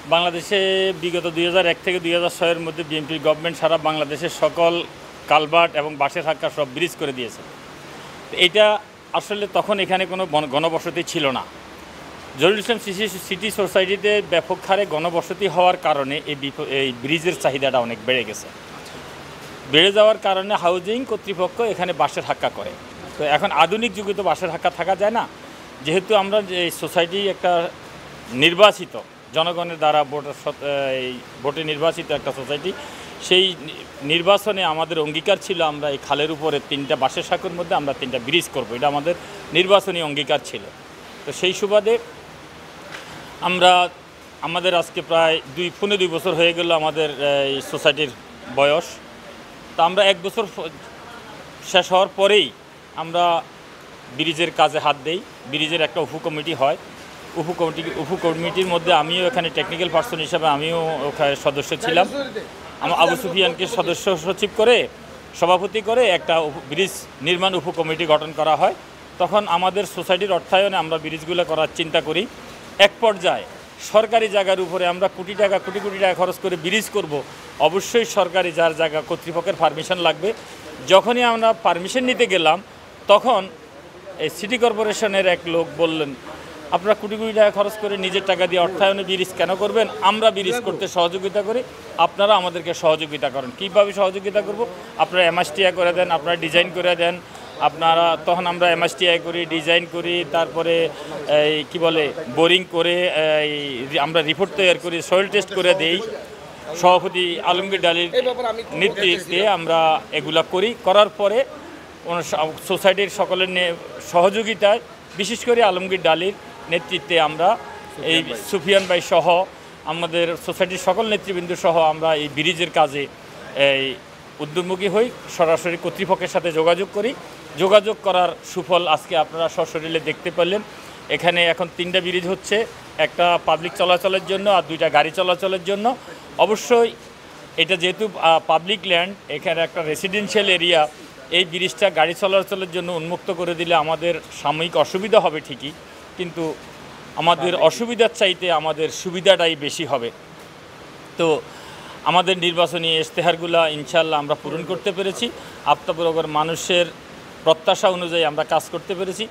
বাংলাদেশে বিগত 2001 থেকে 2006 এর মধ্যে বিএনপি গভর্নমেন্ট সারা বাংলাদেশের সকল কালভার্ট এবং বাঁশের হাক্কা সব ব্রিজ করে দিয়েছে। এটা আসলে তখন এখানে কোনো গণবসতি ছিল না। জহুরুল ইসলাম সিটি সোসাইটিতে ব্যাপক হারে গণবসতি হওয়ার কারণে এই ব্রিজের চাহিদাটা অনেক বেড়ে গেছে। বেড়ে যাওয়ার কারণে হাউজিং কর্তৃপক্ষ এখানে বাঁশের হাক্কা করে। তো এখন আধুনিক যুগে তো বাঁশের হাক্কা থাকা যায় না, যেহেতু আমরা এই সোসাইটি একটা নির্বাচিত জনগণের দ্বারা ভোটে নির্বাচিত একটা সোসাইটি, সেই নির্বাচনে আমাদের অঙ্গীকার ছিল আমরা এই খালের উপরে 3টা বাঁশের সাঁকোর মধ্যে আমরা 3টা ব্রিজ করব, এটা আমাদের নির্বাচনী অঙ্গীকার ছিল। তো সেই সুবাদে আমাদের আজকে প্রায় 2 বছর হয়ে গেল আমাদের এই সোসাইটির বয়স। তো আমরা 1 বছর শেষ হওয়ার পরেই আমরা ব্রিজের কাজে হাত দেই। ব্রিজের একটা উপকমিটি হয়, উপকমিটির মধ্যে আমিও এখানে টেকনিক্যাল পার্সন হিসাবে আমিও ওখানে সদস্য ছিলাম। আবু সুফিয়ানকে সদস্য সচিব করে সভাপতি করে একটা ব্রিজ নির্মাণ উপকমিটি গঠন করা হয়। তখন আমাদের সোসাইটির অর্থায়নে আমরা ব্রিজগুলো করার চিন্তা করি। এক পর্যায়ে সরকারি জায়গার উপরে আমরা কোটি কোটি টাকা খরচ করে ব্রিজ করব, অবশ্যই সরকারি যার জায়গা কর্তৃপক্ষের পারমিশন লাগবে। যখনই আমরা পারমিশন নিতে গেলাম তখন এই সিটি কর্পোরেশনের এক লোক বললেন, আপনারা কোটি টাকা খরচ করে নিজের টাকা দিয়ে অর্থায়নে ব্রিজ কেন করবেন? আমরা ব্রিজ করতে সহযোগিতা করি, আপনারা আমাদেরকে সহযোগিতা করেন। কীভাবে সহযোগিতা করব? আপনারা এমএসটিআই করে দেন, আপনারা ডিজাইন করে দেন। তখন আমরা এমএসটিআই করি, ডিজাইন করি, তারপরে এই কী বলে বোরিং করে আমরা রিপোর্ট তৈরি করি, সয়েল টেস্ট করে দেই। সভাপতি আলমগীর ডালির নেতৃত্বে আমরা এগুলা করার পরে সোসাইটির সকলের সহযোগিতায়, বিশেষ করে আলমগীর ডালির নেতৃত্বে আমরা এই সুফিয়ান ভাই সহ আমাদের সোসাইটির সকল নেতৃবৃন্দ সহ আমরা এই ব্রিজের কাজে এই উদ্যোগমুখী হই, সরাসরি কর্তৃপক্ষের সাথে যোগাযোগ করার সুফল আজকে আপনারা সশরীরে দেখতে পেলেন। এখানে এখন 3টা ব্রিজ হচ্ছে, একটা পাবলিক চলাচলের জন্য আর 2টা গাড়ি চলাচলের জন্য। অবশ্যই এটা যেহেতু পাবলিক ল্যান্ড, এখানে একটা রেসিডেন্সিয়াল এরিয়া, এই ব্রিজটা গাড়ি চলাচলের জন্য উন্মুক্ত করে দিলে আমাদের সাময়িক অসুবিধা হবে ঠিকই, কিন্তু আমাদের অসুবিধার চাইতে আমাদের সুবিধাটাই বেশি হবে। তো আমাদের নির্বাচনী ইশতেহারগুলো ইনশাআল্লাহ আমরা পূরণ করতে পেরেছি, আপনাদের মানুষের প্রত্যাশা অনুযায়ী আমরা কাজ করতে পেরেছি।